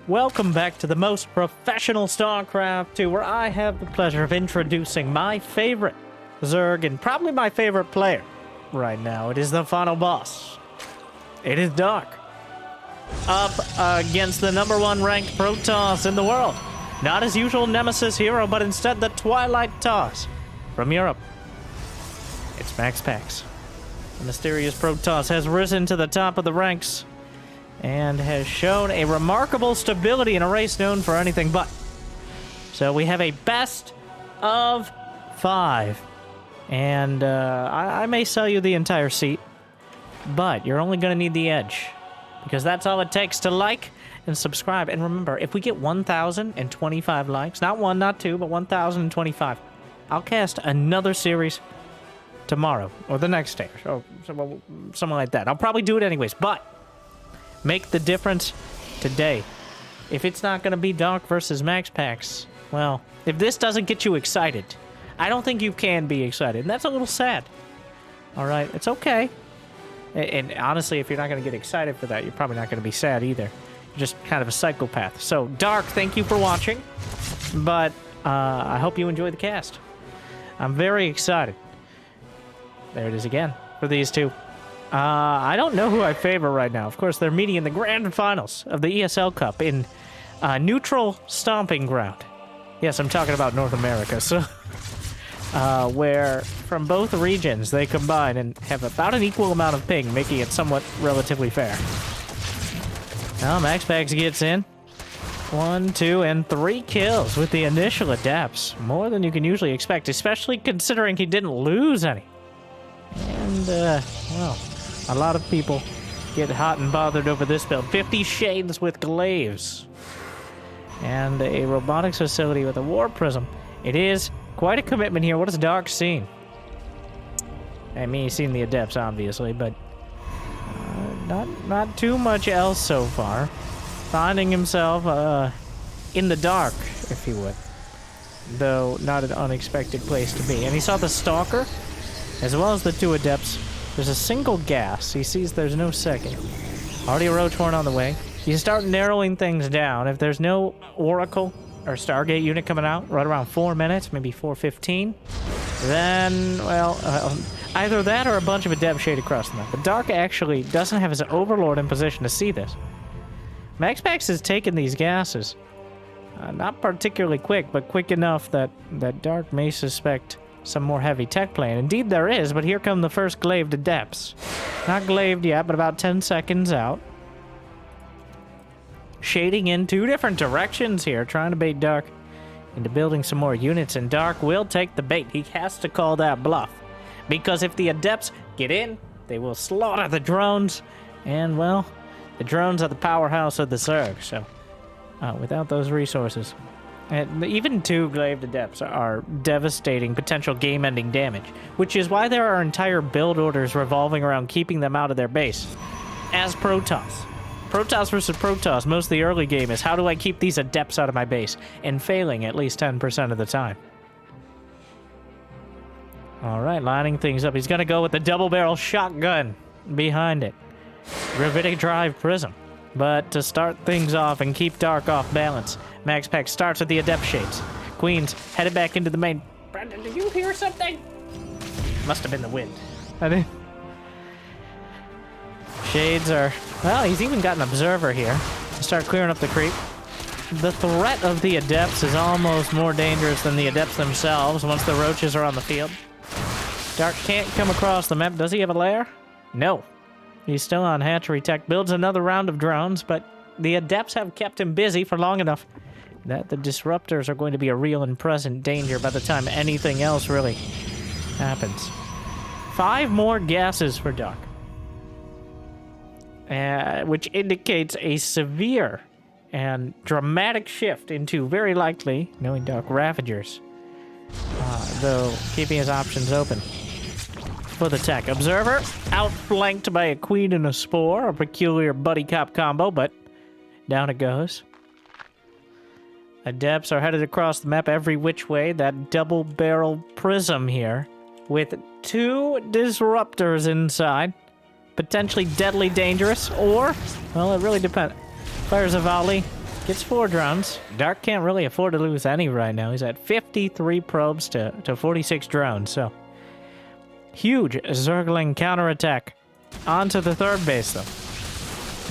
Welcome back to the most professional StarCraft 2, where I have the pleasure of introducing my favorite Zerg and probably my favorite player right now. It is the final boss. It is Dark. Up against the #1 ranked Protoss in the world. Not his usual nemesis hero, but instead the Twilight Toss from Europe. It's MaxPax. The mysterious Protoss has risen to the top of the ranks and has shown a remarkable stability in a race known for anything but. So we have a best of 5. And I may sell you the entire seat, but you're only going to need the edge, because that's all it takes to like and subscribe. And remember, if we get 1,025 likes, not 1, not 2, but 1,025, I'll cast another series tomorrow or the next day or something like that. I'll probably do it anyways, but make the difference today. If it's not going to be Dark versus MaxPax, well, if this doesn't get you excited, I don't think you can be excited, and that's a little sad. All right, it's okay. And honestly, if you're not going to get excited for that, you're probably not going to be sad either. You're just kind of a psychopath. So, Dark, thank you for watching, but I hope you enjoy the cast. I'm very excited. There it is again for these two. I don't know who I favor right now. Of course, they're meeting in the grand finals of the ESL Cup in neutral stomping ground. Yes, I'm talking about North America. So, where from both regions they combine and have about an equal amount of ping, making it somewhat relatively fair. Now, MaxPax gets in. 1, 2, and 3 kills with the initial adepts. More than you can usually expect, especially considering he didn't lose any. And, well, a lot of people get hot and bothered over this build. 50 shades with glaives. And a robotics facility with a war prism. It is quite a commitment here. What has Dark seen? I mean, he's seen the adepts, obviously, but not too much else so far. Finding himself in the dark, if you would. Though not an unexpected place to be. And he saw the Stalker, as well as the 2 adepts. There's a single gas. He sees there's no second. Already a Roach Horn on the way. You start narrowing things down. If there's no Oracle or Stargate unit coming out right around 4 minutes, maybe 4:15, then, well, either that or a bunch of adept shade across the map. But Dark actually doesn't have his Overlord in position to see this. MaxPax has taken these gases. Not particularly quick, but quick enough that Dark may suspect some more heavy tech play. And indeed there is, but here come the first glaved adepts. Not glaved yet, but about 10 seconds out. Shading in 2 different directions here, trying to bait Dark into building some more units, and Dark will take the bait. He has to call that bluff, because if the adepts get in, they will slaughter the drones, and, well, the drones are the powerhouse of the Zerg, so without those resources, and even 2 glaved adepts are devastating potential game-ending damage, which is why there are entire build orders revolving around keeping them out of their base. As Protoss. Protoss versus Protoss, most of the early game is, how do I keep these adepts out of my base? And failing at least 10% of the time. Alright, lining things up. He's going to go with the double-barrel shotgun behind it. Gravitic Drive Prism. But to start things off and keep Dark off balance, MaxPax starts with the Adept Shades. Queen's headed back into the main. Brendan, did you hear something? Must have been the wind. I didn't. Shades are... Well, he's even got an Observer here to start clearing up the creep. The threat of the Adepts is almost more dangerous than the Adepts themselves once the Roaches are on the field. Dark can't come across the map. Does he have a lair? No. He's still on hatchery tech. Builds another round of drones, but the Adepts have kept him busy for long enough that the Disruptors are going to be a real and present danger by the time anything else really happens. 5 more gases for Dark. Which indicates a severe and dramatic shift into, very likely, knowing Dark, Ravagers. Though keeping his options open for the tech. Observer, outflanked by a Queen and a Spore, a peculiar buddy cop combo, but down it goes. Adepts are headed across the map every which way. That double-barrel prism here with 2 Disruptors inside. Potentially deadly dangerous, or, well, it really depends. Fires a volley, Gets 4 drones. Dark can't really afford to lose any right now. He's at 53 probes to 46 drones, so... Huge Zergling counterattack. Onto the third base, though.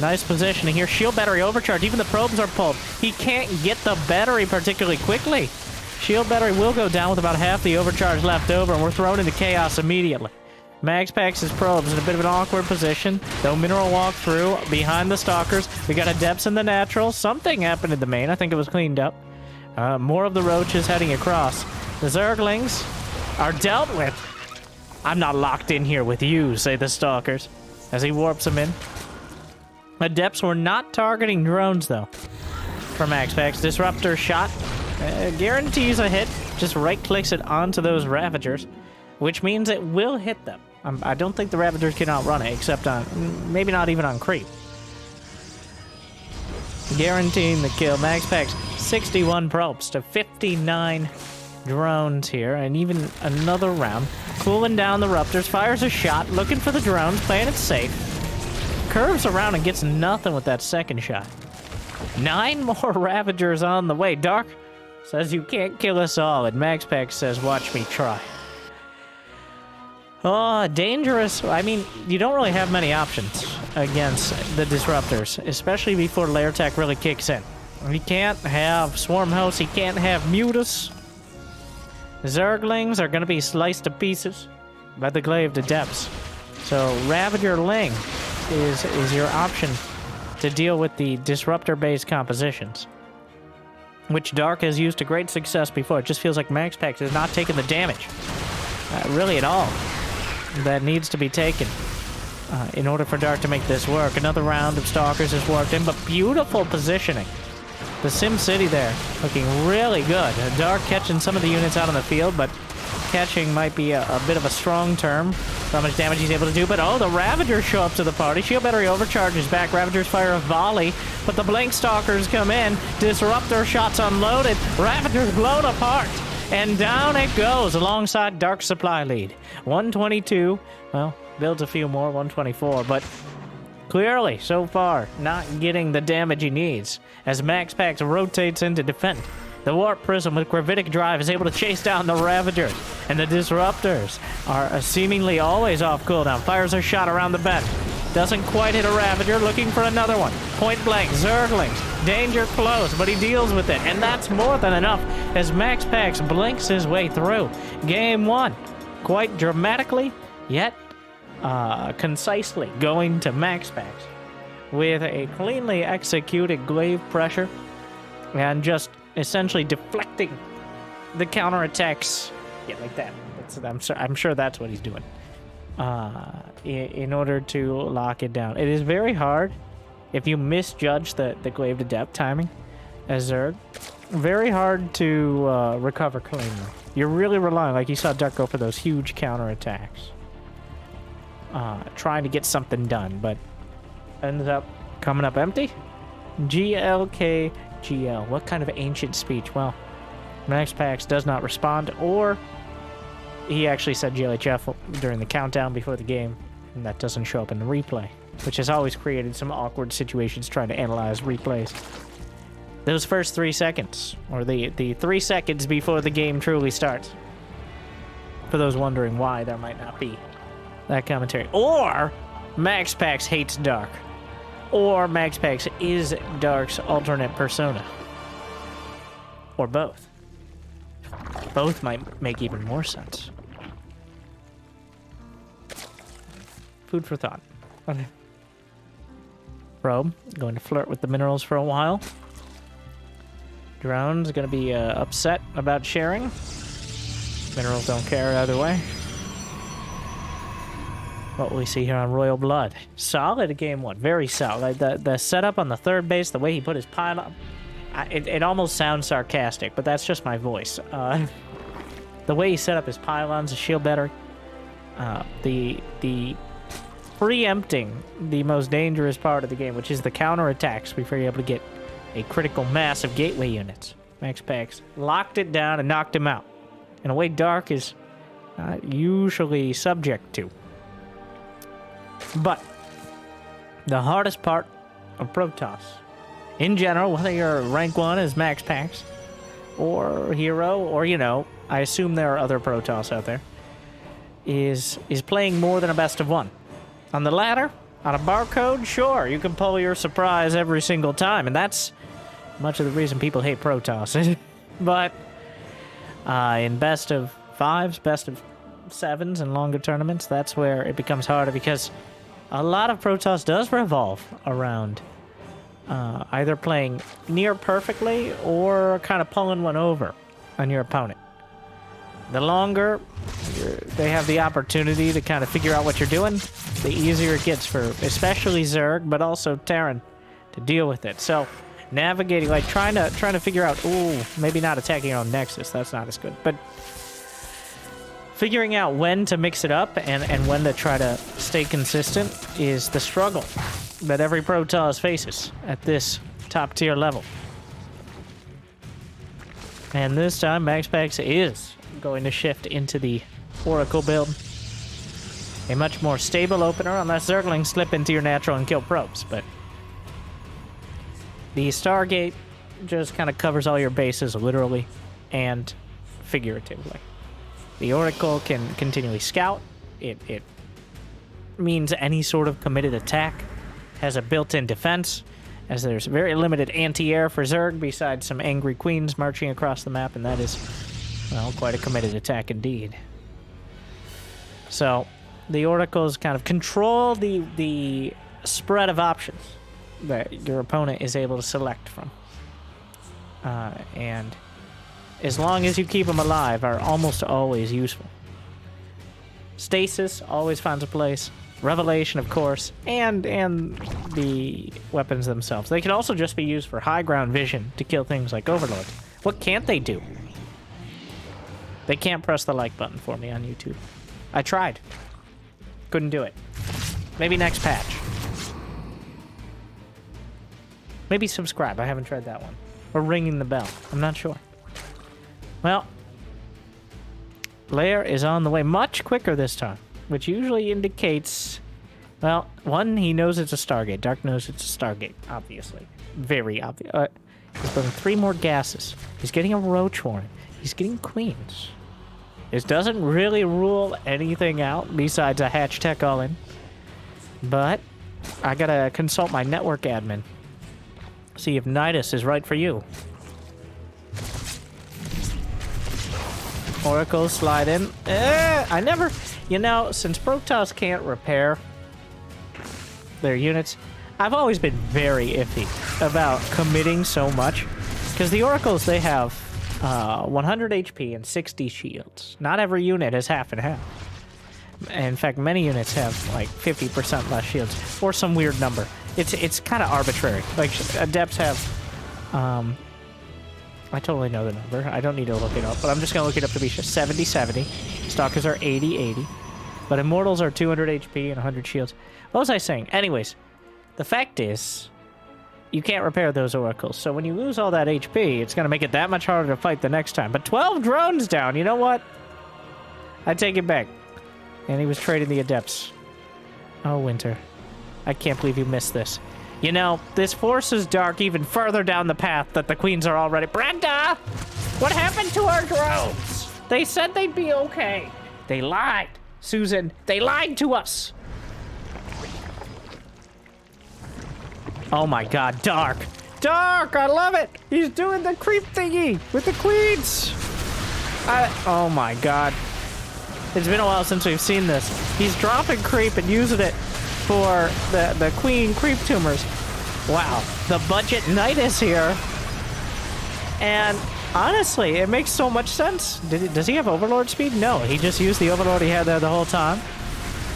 Nice positioning here. Shield battery overcharge. Even the probes are pulled. He can't get the battery particularly quickly. Shield battery will go down with about half the overcharge left over, and we're thrown into chaos immediately. MaxPax's probes in a bit of an awkward position. No mineral walk through behind the stalkers. We got a depths in the natural. Something happened in the main. I think it was cleaned up. More of the roaches heading across. The Zerglings are dealt with. I'm not locked in here with you, say the stalkers, as he warps them in. The depths were not targeting drones, though, for MaxPax. Disruptor shot. Guarantees a hit. Just right-clicks it onto those Ravagers, which means it will hit them. I don't think the Ravagers can outrun it, except on... maybe not even on creep. Guaranteeing the kill. MaxPax, 61 probes to 59 drones here, and even another round. Cooling down the Raptors, fires a shot, looking for the drones, playing it safe. Curves around and gets nothing with that second shot. 9 more Ravagers on the way. Dark says you can't kill us all, and MaxPax says watch me try. Oh, dangerous. I mean, you don't really have many options against the Disruptors, especially before lair tech really kicks in. He can't have Swarm Host, he can't have Mutus. Zerglings are going to be sliced to pieces by the Glaive to Depths. So Ravager Ling is your option to deal with the Disruptor-based compositions, which Dark has used to great success before. It just feels like MaxPax is not taking the damage, really at all, that needs to be taken in order for Dark to make this work. Another round of Stalkers is worked in, but beautiful positioning. The Sim City there looking really good. Dark catching some of the units out on the field, but catching might be a bit of a strong term for how much damage he's able to do. But oh, the Ravagers show up to the party. Shield battery overcharges back. Ravagers fire a volley, but the Blink Stalkers come in. Disruptor shots unloaded. Ravagers blown apart. And down it goes alongside Dark's supply lead. 122. Well, builds a few more, 124, but clearly, so far, not getting the damage he needs as MaxPax rotates in to defend. The Warp Prism with Gravitic Drive is able to chase down the Ravagers, and the Disruptors are seemingly always off cooldown. Fires a shot around the bend. Doesn't quite hit a Ravager, looking for another one. Point blank, Zerglings. Danger close, but he deals with it, and that's more than enough as MaxPax blinks his way through. Game 1, quite dramatically, yet concisely going to MaxPax with a cleanly executed glaive pressure and just essentially deflecting the counterattacks. Yeah, like that. I'm sure that's what he's doing in order to lock it down. It is very hard if you misjudge the glaive to depth timing as Zerg. Very hard to recover cleanly. You're really relying, like you saw Duck go for those huge counterattacks. Trying to get something done, but ends up coming up empty. GLKGL. What kind of ancient speech? Well, MaxPax does not respond, or he actually said GLHF during the countdown before the game, and that doesn't show up in the replay, which has always created some awkward situations trying to analyze replays. Those first 3 seconds, or the 3 seconds before the game truly starts, for those wondering why there might not be that commentary. Or MaxPax hates Dark. Or MaxPax is Dark's alternate persona. Or both. Both might make even more sense. Food for thought. Okay. Probe, going to flirt with the minerals for a while. Drone's going to be upset about sharing. Minerals don't care either way. What we see here on Royal Blood. Solid game 1. Very solid. The setup on the third base, the way he put his pylon... It almost sounds sarcastic, but that's just my voice. The way he set up his pylons, the shield battery, the preempting the most dangerous part of the game, which is the counterattacks before you're able to get a critical mass of gateway units. MaxPax locked it down and knocked him out in a way Dark is usually subject to. But the hardest part of Protoss in general, whether you're rank 1 as MaxPax, or Hero, or, you know, I assume there are other Protoss out there, is playing more than a best of 1. On the ladder, on a barcode, sure, you can pull your surprise every single time, and that's much of the reason people hate Protoss. But in best of 5s, best of 7s, and longer tournaments, that's where it becomes harder, because a lot of Protoss does revolve around either playing near perfectly or kind of pulling one over on your opponent. The longer they have the opportunity to kind of figure out what you're doing, the easier it gets for especially Zerg, but also Terran, to deal with it. So navigating, like trying to figure out, ooh, maybe not attacking your own Nexus, that's not as good, but figuring out when to mix it up and when to try to stay consistent is the struggle that every Protoss faces at this top tier level. And this time, MaxPax is going to shift into the Oracle build. A much more stable opener, unless Zerglings slip into your natural and kill probes, but the Stargate just kind of covers all your bases, literally and figuratively. The Oracle can continually scout. It means any sort of committed attack has a built-in defense, as there's very limited anti-air for Zerg besides some angry queens marching across the map, and that is, well, quite a committed attack indeed. So the Oracles kind of control the spread of options that your opponent is able to select from. And as long as you keep them alive, are almost always useful. Stasis always finds a place. Revelation, of course, and the weapons themselves. They can also just be used for high ground vision to kill things like Overlords. What can't they do? They can't press the like button for me on YouTube. I tried. Couldn't do it. Maybe next patch. Maybe subscribe. I haven't tried that one. Or ringing the bell. I'm not sure. Well, Lair is on the way much quicker this time, which usually indicates, well, one, he knows it's a Stargate. Dark knows it's a Stargate, obviously. Very obvious. He's building 3 more gases. He's getting a Roach Warren. He's getting Queens. This doesn't really rule anything out besides a hatch tech all-in. But I gotta consult my network admin. See if Nidus is right for you. Oracle, slide in. I never... You know, since Protoss can't repair their units, I've always been very iffy about committing so much. Because the Oracles, they have 100 HP and 60 shields. Not every unit is half and half. In fact, many units have like 50% less shields. Or some weird number. It's kind of arbitrary. Like, Adepts have... I totally know the number. I don't need to look it up, but I'm just going to look it up to be sure. 70-70. Stalkers are 80-80. But Immortals are 200 HP and 100 shields. What was I saying? Anyways, the fact is, you can't repair those Oracles. So when you lose all that HP, it's going to make it that much harder to fight the next time. But 12 drones down, you know what? I take it back. And he was trading the Adepts. Oh, Winter. I can't believe you missed this. You know, this forces Dark even further down the path that the Queens are already... Brenda! What happened to our drones? They said they'd be okay. They lied. Susan, they lied to us. Oh my god, Dark. Dark, I love it. He's doing the creep thingy with the Queens. Oh my god. It's been a while since we've seen this. He's dropping creep and using it for the Queen creep tumors. Wow, the budget Nidus here. And honestly, it makes so much sense. Does he have Overlord speed? No, he just used the Overlord he had there the whole time.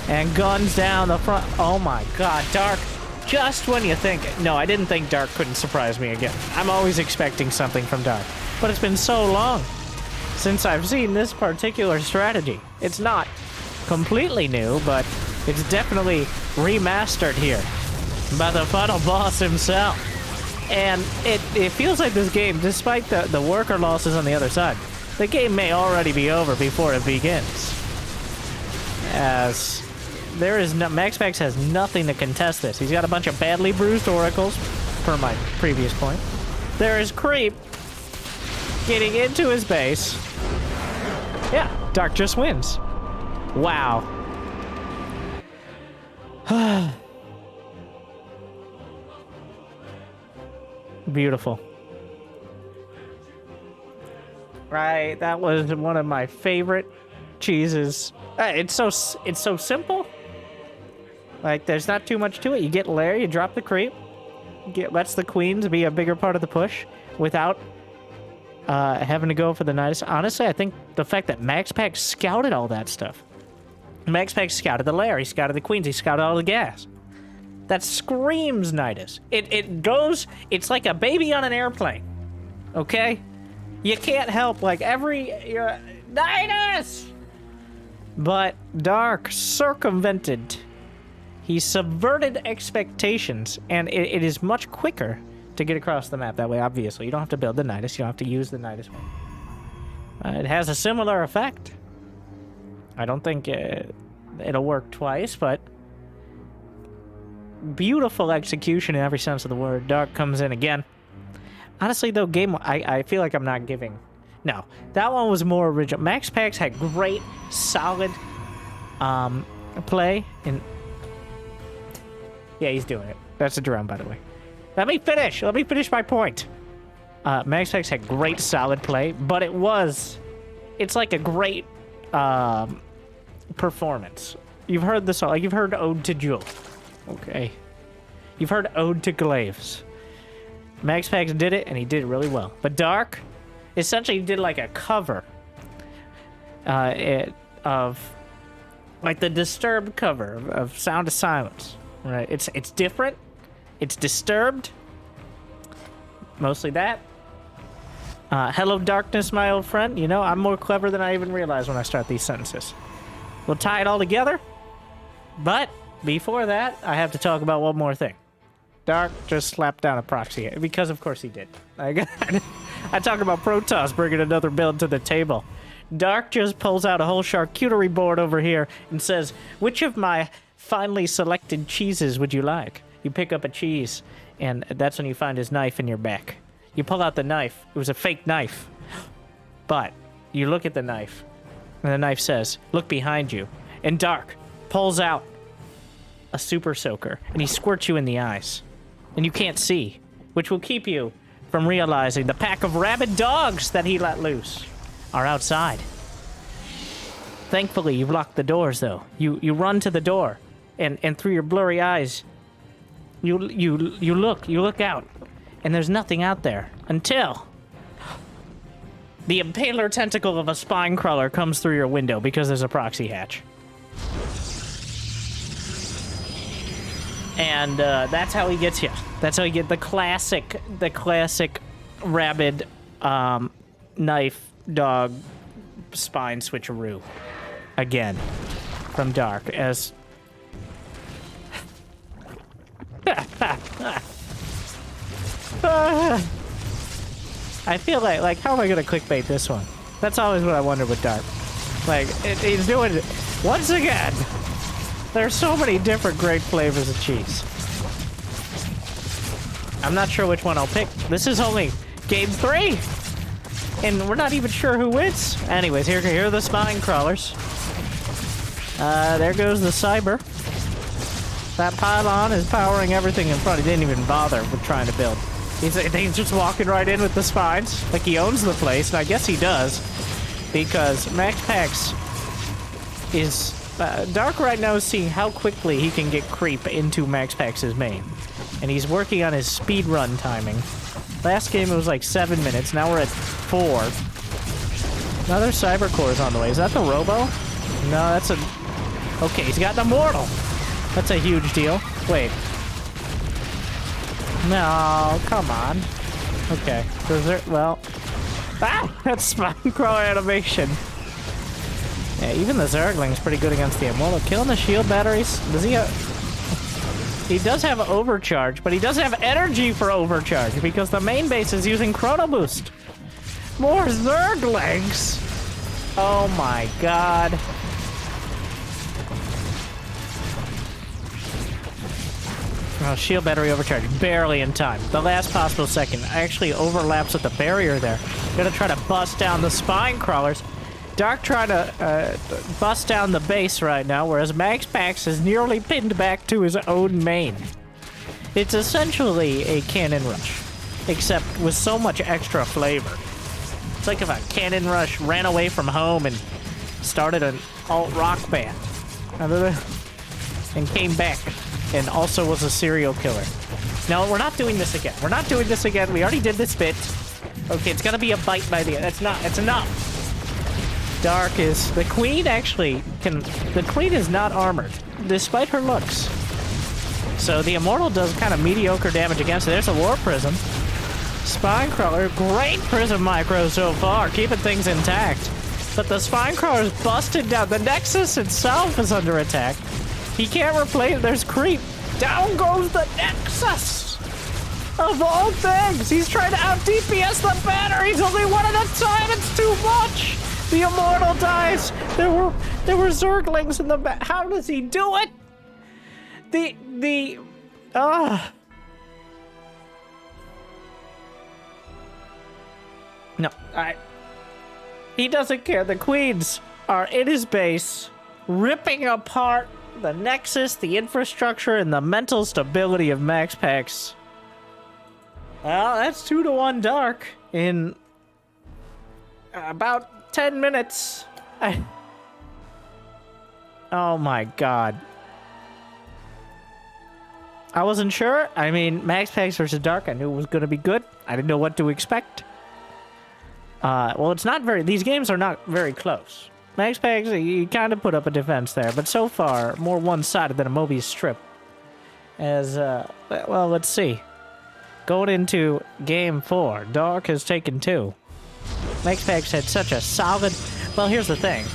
And guns down the front. Oh my god, Dark. Just when you think... No, I didn't think Dark couldn't surprise me again. I'm always expecting something from Dark. But it's been so long since I've seen this particular strategy. It's not completely new, but it's definitely remastered here by the final boss himself. And it feels like this game, despite the worker losses on the other side, the game may already be over before it begins. As there is no... MaxPax has nothing to contest this. He's got a bunch of badly bruised Oracles, per my previous point. There is creep getting into his base. Yeah, Dark just wins. Wow. Beautiful. Right, that was one of my favorite cheeses. It's so simple. Like, there's not too much to it. You get lair, you drop the creep, lets the queens be a bigger part of the push without having to go for the Nidus. Honestly, I think the fact that MaxPax scouted all that stuff. MaxPax scouted the lair, he scouted the queens, he scouted all the gas. That screams Nidus. It's like a baby on an airplane. Okay? You can't help, like, Nidus! But Dark circumvented. He subverted expectations, and it is much quicker to get across the map that way, obviously. You don't have to build the Nidus, you don't have to use the Nidus one. It has a similar effect. I don't think it'll work twice, but beautiful execution in every sense of the word. Dark comes in again. Honestly, though, I feel like I'm not giving. No, that one was more original. MaxPax had great, solid play. Yeah, he's doing it. That's a drone, by the way. Let me finish my point. MaxPax had great, solid play, but it's like a great performance. You've heard the song, like you've heard Ode to Jewel. Okay. You've heard Ode to Glaves. MaxPax did it, and he did it really well. But Dark essentially did like a cover of like the Disturbed cover of Sound of Silence. Right? It's different. It's disturbed. Mostly that. Hello, darkness, my old friend. You know, I'm more clever than I even realize when I start these sentences. We'll tie it all together. But before that, I have to talk about one more thing. Dark just slapped down a proxy, because of course he did. I talk about Protoss bringing another build to the table. Dark just pulls out a whole charcuterie board over here and says, which of my finely selected cheeses would you like? You pick up a cheese, and that's when you find his knife in your back. You pull out the knife. It was a fake knife. But you look at the knife, and the knife says, look behind you. And Dark pulls out a super soaker, and he squirts you in the eyes. And you can't see, which will keep you from realizing the pack of rabid dogs that he let loose are outside. Thankfully, you've locked the doors, though. You run to the door, and through your blurry eyes, you look out, and there's nothing out there until the impaler tentacle of a spine crawler comes through your window because there's a proxy hatch. And that's how he gets you. That's how you get the classic rabid knife dog spine switcheroo again from Dark as I feel like how am I gonna clickbait this one? That's always what I wonder with Dark. Like he's doing it once again. There's so many different great flavors of cheese. I'm not sure which one I'll pick. This is only game 3, and we're not even sure who wins. Anyways, here are the spine crawlers. There goes the cyber. That pylon is powering everything in front. He didn't even bother with trying to build. He's just walking right in with the spines, like he owns the place, and I guess he does, because MaxPax is... Dark right now is seeing how quickly he can get creep into MaxPax's main. And he's working on his speed run timing. Last game it was like 7 minutes, now we're at 4. Another cyber core is on the way. Is that the Robo? No, that's a... Okay, he's got an Immortal! That's a huge deal. Wait. No, come on. Okay. Well... Ah! That's spine crawler animation. Yeah, even the Zergling's pretty good against the Immortal. Killing the shield batteries. Does he He does have overcharge, but he doesn't have energy for overcharge because the main base is using Chrono Boost. More Zerglings! Oh my god. Oh, shield battery overcharged. Barely in time. The last possible second. Actually overlaps with the barrier there. Gonna try to bust down the spine crawlers. Dark trying to bust down the base right now, whereas MaxPax is nearly pinned back to his own main. It's essentially a cannon rush, except with so much extra flavor. It's like if a cannon rush ran away from home and started an alt-rock band. And came back and also was a serial killer. No, we're not doing this again. We're not doing this again. We already did this bit. Okay, it's gonna be a bite by the end. It's enough. Dark is... The queen actually can... The queen is not armored, despite her looks. So the immortal does kind of mediocre damage against it. There's a war prism. Spine crawler. Great prism micro so far, keeping things intact. But the spine crawler is busted down. The Nexus itself is under attack. He can't replace it. There's creep. Down goes the Nexus! Of all things! He's trying to out-DPS the batteries! Only one at a time! It's too much! The immortal dies! There were Zerglings in the back. How does he do it? No, he doesn't care. The queens are in his base, ripping apart the Nexus, the infrastructure, and the mental stability of MaxPax. Well, that's 2-1 Dark in about 10 minutes. Oh my god. I wasn't sure. I mean, MaxPax versus Dark, I knew it was going to be good. I didn't know what to expect. Well, it's not very... These games are not very close. MaxPax, he kind of put up a defense there, but so far, more one-sided than a Mobius strip. As, well, let's see. Going into Game 4, Dark has taken 2. MaxPax had such a solid... Well, here's the thing.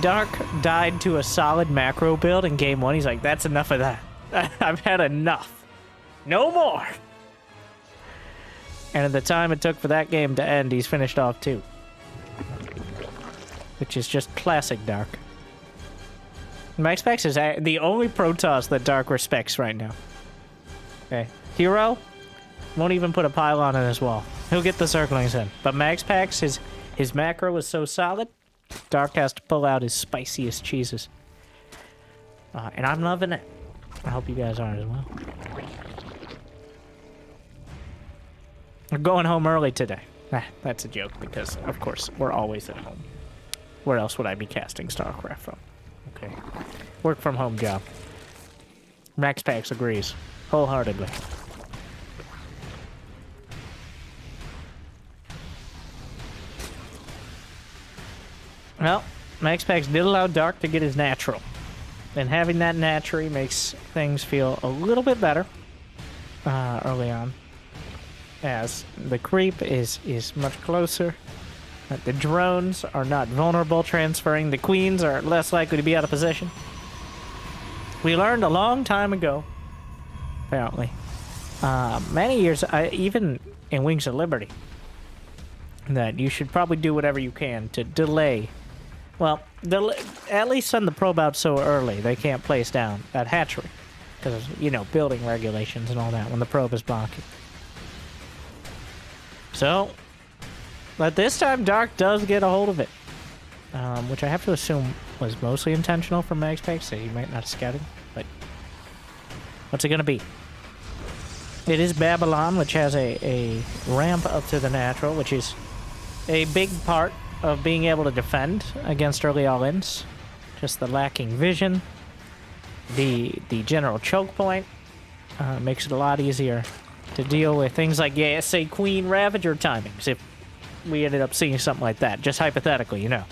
Dark died to a solid macro build in Game 1. He's like, that's enough of that. I've had enough. No more! And at the time it took for that game to end, he's finished off 2. Which is just classic Dark. MaxPax is the only Protoss that Dark respects right now. Okay. Hero won't even put a pylon in his wall. He'll get the Zerglings in. But MaxPax, his macro is so solid, Dark has to pull out his spiciest cheeses. And I'm loving it. I hope you guys are as well. We're going home early today. That's a joke because, of course, we're always at home. Where else would I be casting StarCraft from? Okay. Work from home job. MaxPax agrees. Wholeheartedly. Well, MaxPax did allow Dark to get his natural. And having that naturally makes things feel a little bit better early on. As the creep is much closer. The drones are not vulnerable transferring. The queens are less likely to be out of position. We learned a long time ago, apparently, many years, even in Wings of Liberty, that you should probably do whatever you can to delay. Well, at least send the probe out so early they can't place down that hatchery. Because, you know, building regulations and all that when the probe is blocking. So, but this time Dark does get a hold of it. Which I have to assume was mostly intentional for MaxPax, so he might not scout it. But what's it going to be? It is Babylon, which has a ramp up to the natural, which is a big part of being able to defend against early all-ins. Just the lacking vision. The general choke point makes it a lot easier to deal with things like, yeah, say Queen Ravager timings, if we ended up seeing something like that. Just hypothetically, you know.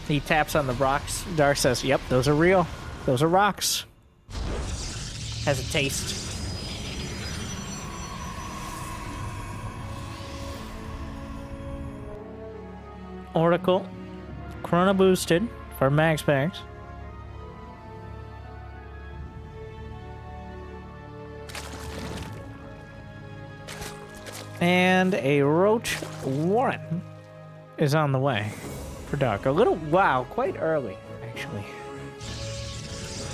He taps on the rocks. Dark says, yep, those are real. Those are rocks. Has a taste. Oracle. Chrono boosted for MaxPax. And a Roach Warren is on the way for Dark. A little, wow, quite early, actually.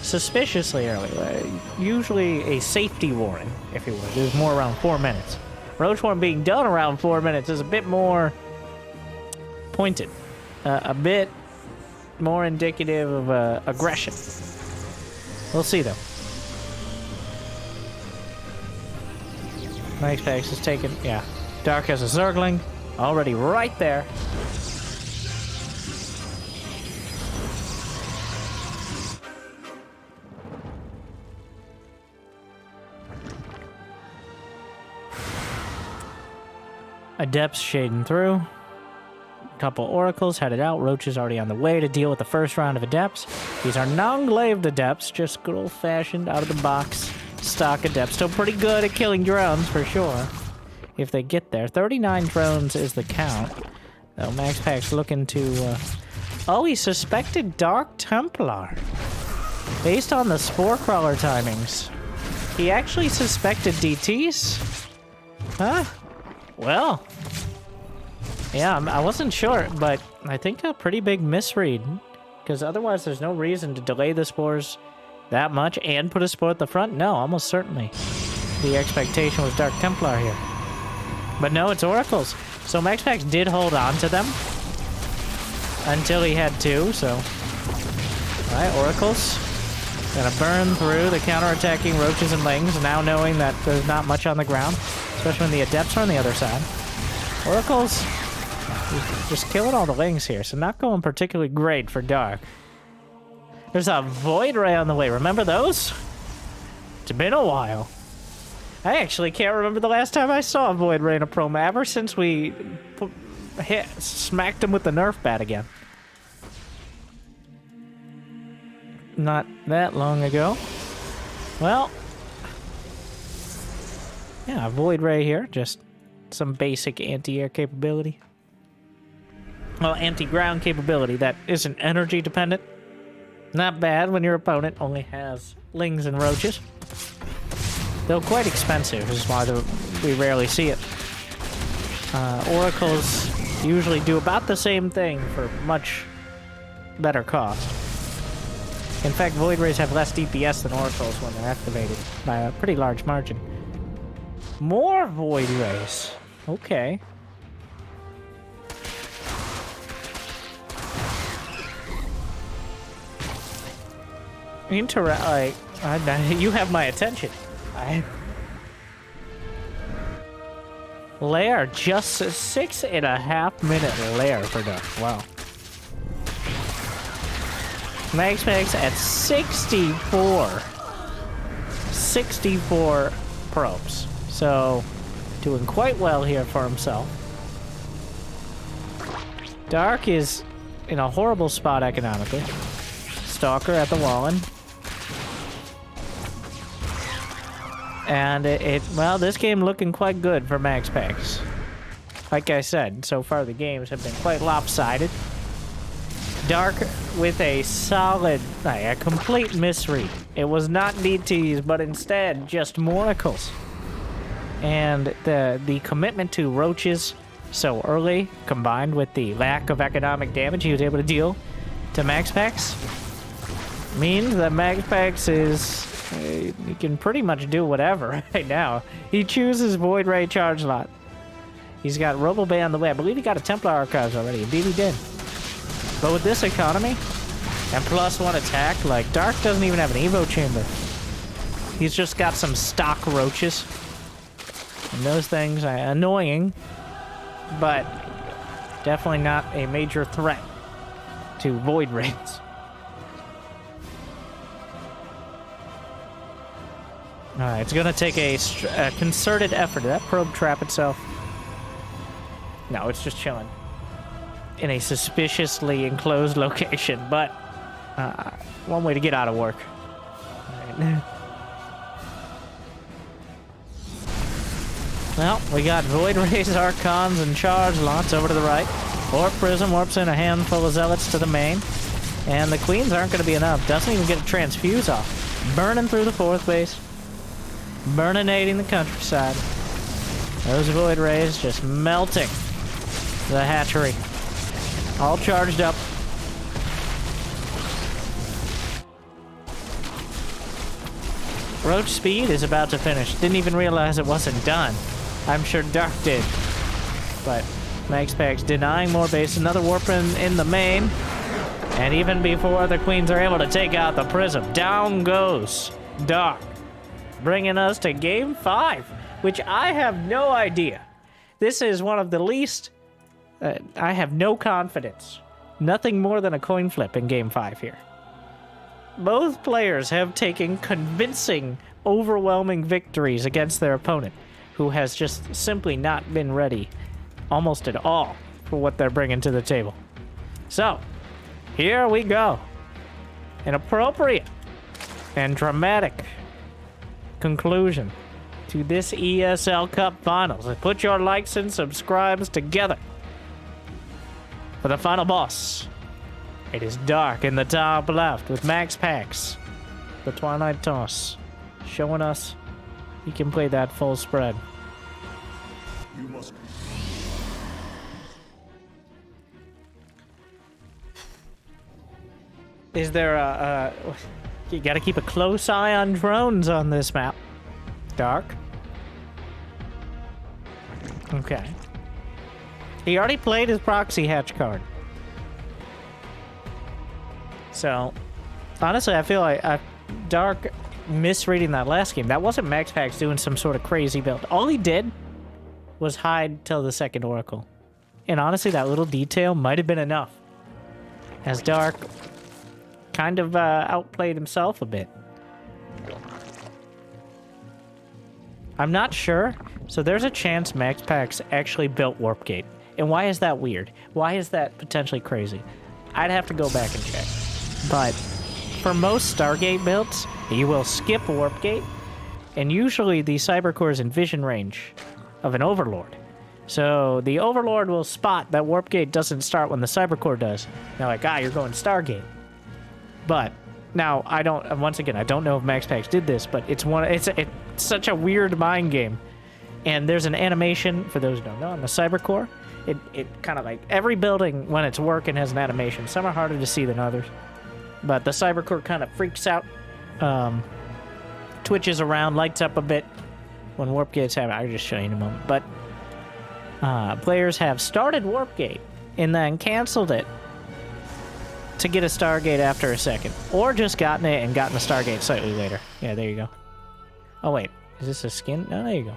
Suspiciously early. Usually a safety Warren, if you would, is more around 4 minutes. Roach Warren being done around 4 minutes is a bit more pointed. A bit more indicative of aggression. We'll see, though. MaxPax is taken, yeah. Dark has a Zergling, already right there. Adepts shading through. Couple Oracles headed out. Roach is already on the way to deal with the first round of Adepts. These are non-glaved Adepts, just good old-fashioned, out-of-the-box stock Adepts. Still pretty good at killing drones, for sure, if they get there. 39 drones is the count. Though MaxPax looking to... Oh, he suspected Dark Templar. Based on the Spore Crawler timings, he actually suspected DTs? Huh? Well... Yeah, I wasn't sure, but I think a pretty big misread. Because otherwise there's no reason to delay the spores that much and put a spore at the front. No, almost certainly. The expectation was Dark Templar here. But no, it's Oracles. So MaxPax did hold on to them until he had two, so... Alright, Oracles. Gonna burn through the counterattacking Roaches and Lings, now knowing that there's not much on the ground. Especially when the Adepts are on the other side. Oracles... just killing all the Lings here, so not going particularly great for Dark. There's a Void Ray on the way. Remember those? It's been a while. I actually can't remember the last time I saw a Void Ray in a promo, ever since we smacked him with the Nerf bat again. Not that long ago. Well, yeah, Void Ray here, just some basic anti-air capability. Well, anti-ground capability that isn't energy dependent. Not bad when your opponent only has Lings and Roaches. Though quite expensive, which is why we rarely see it. Oracles usually do about the same thing for much better cost. In fact, Void Rays have less DPS than Oracles when they're activated by a pretty large margin. More Void Rays. Okay. You have my attention. Lair, just a 6.5 minute lair for Dark. Wow. MaxPax at 64. 64 probes. So, doing quite well here for himself. Dark is in a horrible spot economically. Stalker at the Wallen. And well, this game looking quite good for MaxPax. Like I said, so far the games have been quite lopsided. Dark with a solid, a complete misread. It was not DTs, but instead just Moracles. And the commitment to Roaches so early, combined with the lack of economic damage he was able to deal to MaxPax, means that MaxPax is... he can pretty much do whatever right now. He chooses Void Ray Charge Lot. He's got Robobay on the way. I believe he got a Templar Archives already. Indeed he did. But with this economy, and +1 attack, like, Dark doesn't even have an Evo Chamber. He's just got some stock Roaches. And those things are annoying, but definitely not a major threat to Void Rays. Alright, it's gonna take a concerted effort. Did that probe trap itself? No, it's just chilling in a suspiciously enclosed location, but one way to get out of work. Right. Well, we got Void Rays, Archons, and Charge Lots over to the right. Warp Prism warps in a handful of Zealots to the main. And the Queens aren't going to be enough. Doesn't even get a Transfuse off. Burning through the 4th base. Burninating the countryside. Those Void Rays just melting the hatchery. All charged up. Roach Speed is about to finish. Didn't even realize it wasn't done. I'm sure Dark did. But MaxPax denying more base. Another warp in the main. And even before the Queens are able to take out the Prism, down goes Dark. Bringing us to Game 5, which I have no idea. This is one of the least... I have no confidence. Nothing more than a coin flip in Game 5 here. Both players have taken convincing, overwhelming victories against their opponent, who has just simply not been ready almost at all for what they're bringing to the table. So, here we go. An appropriate and dramatic conclusion to this ESL Cup Finals. Put your likes and subscribes together for the final boss. It is Dark in the top left with MaxPax, the Twilight Toss, showing us he can play that full spread. You must. Is there a you gotta keep a close eye on drones on this map. Dark. Okay. He already played his proxy hatch card. So, honestly, I feel like Dark misreading that last game. That wasn't MaxPax doing some sort of crazy build. All he did was hide till the second Oracle. And honestly, that little detail might have been enough. As Dark kind of outplayed himself a bit. I'm not sure. So there's a chance MaxPax actually built Warp Gate. And why is that weird? Why is that potentially crazy? I'd have to go back and check. But for most Stargate builds, you will skip Warp Gate, and usually the Cybercore is in vision range of an Overlord. So the Overlord will spot that Warp Gate doesn't start when the Cybercore does. They're like, you're going Stargate. But now I don't. Once again, I don't know if MaxPax did this, but it's such a weird mind game. And there's an animation for those who don't know on the Cybercore. It kind of like every building when it's working has an animation. Some are harder to see than others. But the Cybercore kind of freaks out, twitches around, lights up a bit when Warp Gates happen. I'll just show you in a moment. But players have started Warp Gate and then canceled it to get a Stargate after a second. Or just gotten it and gotten a Stargate slightly later. Yeah, there you go. Oh, wait. Is this a skin? No, there you go.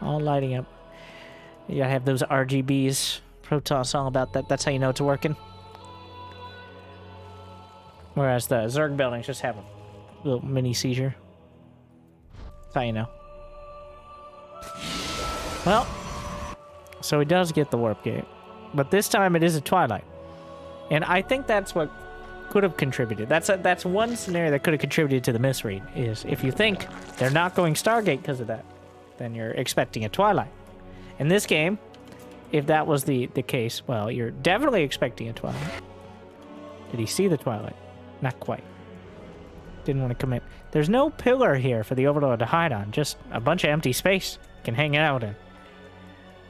All lighting up. You gotta have those RGBs. Protoss all about that. That's how you know it's working. Whereas the Zerg buildings just have a little mini seizure. That's how you know. Well, so he does get the Warp Gate. But this time it is a Twilight. And I think that's what could have contributed. That's one scenario that could have contributed to the misread, is if you think they're not going Stargate because of that, then you're expecting a Twilight. In this game, if that was the case, well, you're definitely expecting a Twilight. Did he see the Twilight? Not quite. Didn't want to commit. There's no pillar here for the Overlord to hide on. Just a bunch of empty space he can hang out in.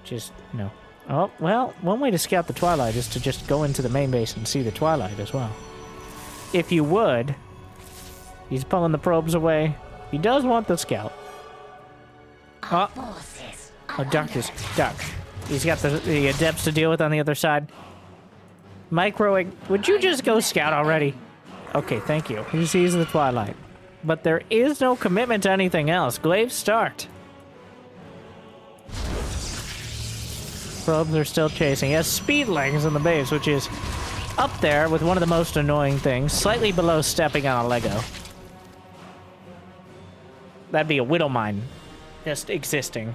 Just, no. Oh, well, one way to scout the Twilight is to just go into the main base and see the Twilight as well. If you would. He's pulling the probes away. He does want the scout. Oh, Dark. He's got the Adepts to deal with on the other side. Microing. Would you just go scout already? Okay, thank you. He sees the Twilight. But there is no commitment to anything else. Glaive start. Probes are still chasing. He has speedlings in the base, which is up there with one of the most annoying things. Slightly below stepping on a Lego. That'd be a Widow Mine just existing.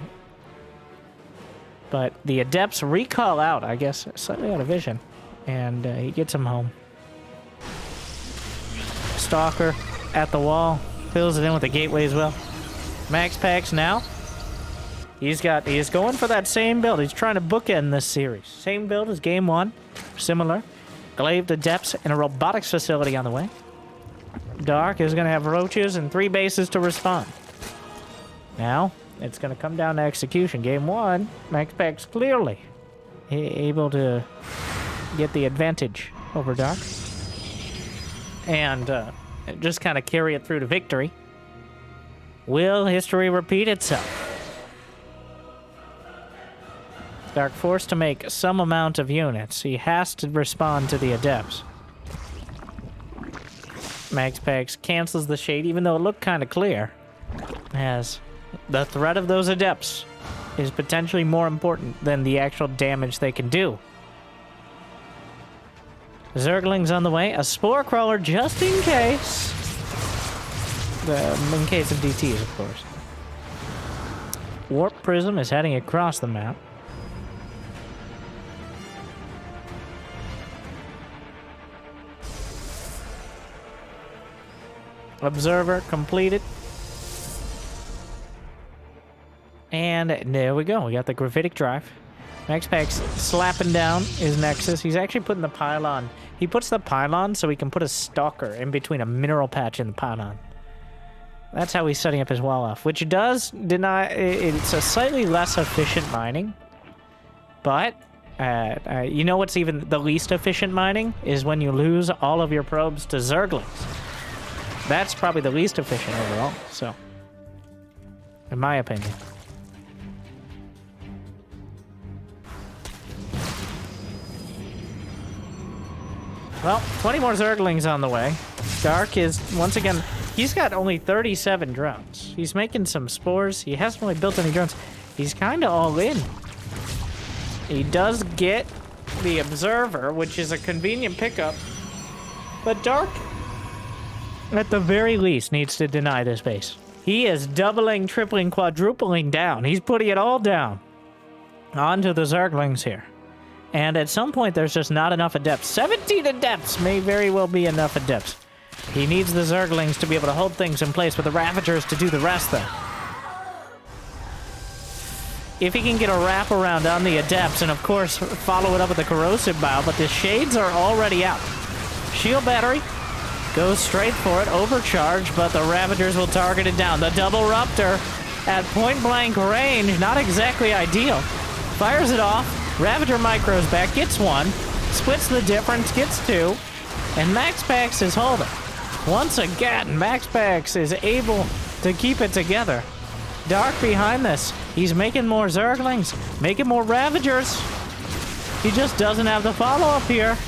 But the Adepts recall out, I guess, slightly out of vision. And he gets him home. Stalker at the wall. Fills it in with the gateway as well. MaxPax now. He is going for that same build. He's trying to bookend this series. Same build as game one. Similar. Glaive Adepts and a robotics facility on the way. Dark is going to have roaches and 3 bases to respond. Now, it's going to come down to execution. Game 1, MaxPax clearly able to get the advantage over Dark. And just kind of carry it through to victory. Will history repeat itself? Dark forced to make some amount of units. He has to respond to the Adepts. MaxPax cancels the shade, even though it looked kind of clear, as the threat of those Adepts is potentially more important than the actual damage they can do. Zerglings on the way. A Spore Crawler just in case. In case of DTs, of course. Warp Prism is heading across the map. Observer completed. And there we go. We got the Gravitic Drive. MaxPax slapping down his Nexus. He's actually putting the pylon. He puts the pylon so he can put a Stalker in between a mineral patch and the pylon. That's how he's setting up his wall off, which does deny... It's a slightly less efficient mining. But, you know what's even the least efficient mining? Is when you lose all of your probes to Zerglings. That's probably the least efficient overall, so... in my opinion. Well, 20 more Zerglings on the way. Dark is, once again, he's got only 37 drones. He's making some spores. He hasn't really built any drones. He's kind of all in. He does get the Observer, which is a convenient pickup. But Dark, at the very least, needs to deny this base. He is doubling, tripling, quadrupling down. He's putting it all down onto the Zerglings here. And at some point, there's just not enough Adepts. 17 Adepts may very well be enough Adepts. He needs the Zerglings to be able to hold things in place, with the Ravagers to do the rest, though. If he can get a wraparound on the Adepts, and of course, follow it up with the Corrosive Bow, but the Shades are already out. Shield Battery goes straight for it, overcharge, but the Ravagers will target it down. The Double Ruptor at point-blank range, not exactly ideal. Fires it off. Ravager micros back, gets one, splits the difference, gets two, and MaxPax is holding. Once again, MaxPax is able to keep it together. Dark behind this. He's making more Zerglings, making more Ravagers. He just doesn't have the follow-up here.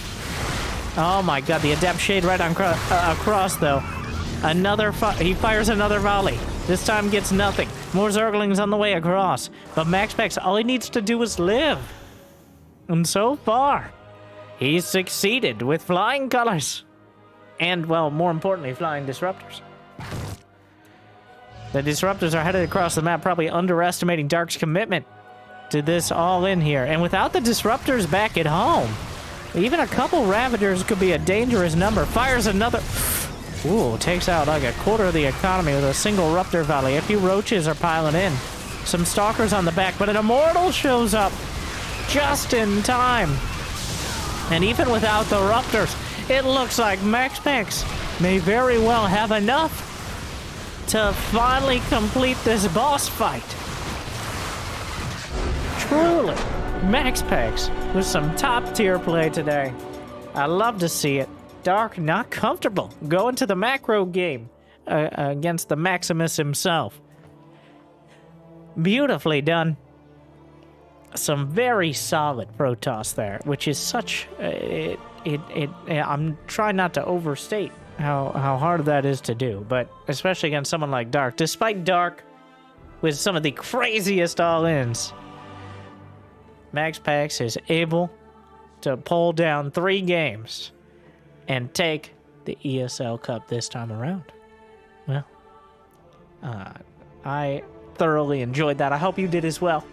Oh my god, the Adept Shade right on across, though. He fires another volley. This time gets nothing. More Zerglings on the way across. But MaxPax, all he needs to do is live. And so far, he's succeeded with flying colors. And, well, more importantly, flying disruptors. The disruptors are headed across the map, probably underestimating Dark's commitment to this all in here. And without the disruptors back at home, even a couple Ravagers could be a dangerous number. Fires another... Ooh, takes out like a quarter of the economy with a single Ruptor Volley. A few Roaches are piling in. Some Stalkers on the back, but an Immortal shows up just in time. And even without the Ruptors, it looks like MaxPax may very well have enough to finally complete this boss fight. Truly, MaxPax with some top-tier play today. I love to see it. Dark not comfortable going to the macro game against the Maximus himself. Beautifully done. Some very solid Protoss there, which is such... I'm trying not to overstate how hard that is to do, but especially against someone like Dark. Despite Dark with some of the craziest all-ins, MaxPax is able to pull down 3 games and take the ESL Cup this time around. Well, I thoroughly enjoyed that. I hope you did as well.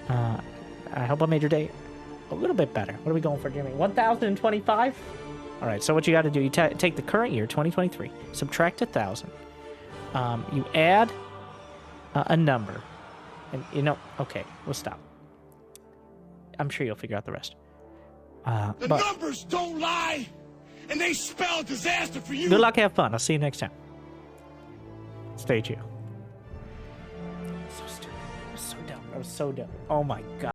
I hope I made your day a little bit better. What are we going for, Jimmy? 1,025? All right, so what you got to do, you take the current year, 2023, subtract 1,000. You add a number. And, you know, okay, we'll stop. I'm sure you'll figure out the rest. The numbers don't lie, and they spell disaster for you. Good luck, have fun. I'll see you next time. Stay chill. So was so dope. Oh my god.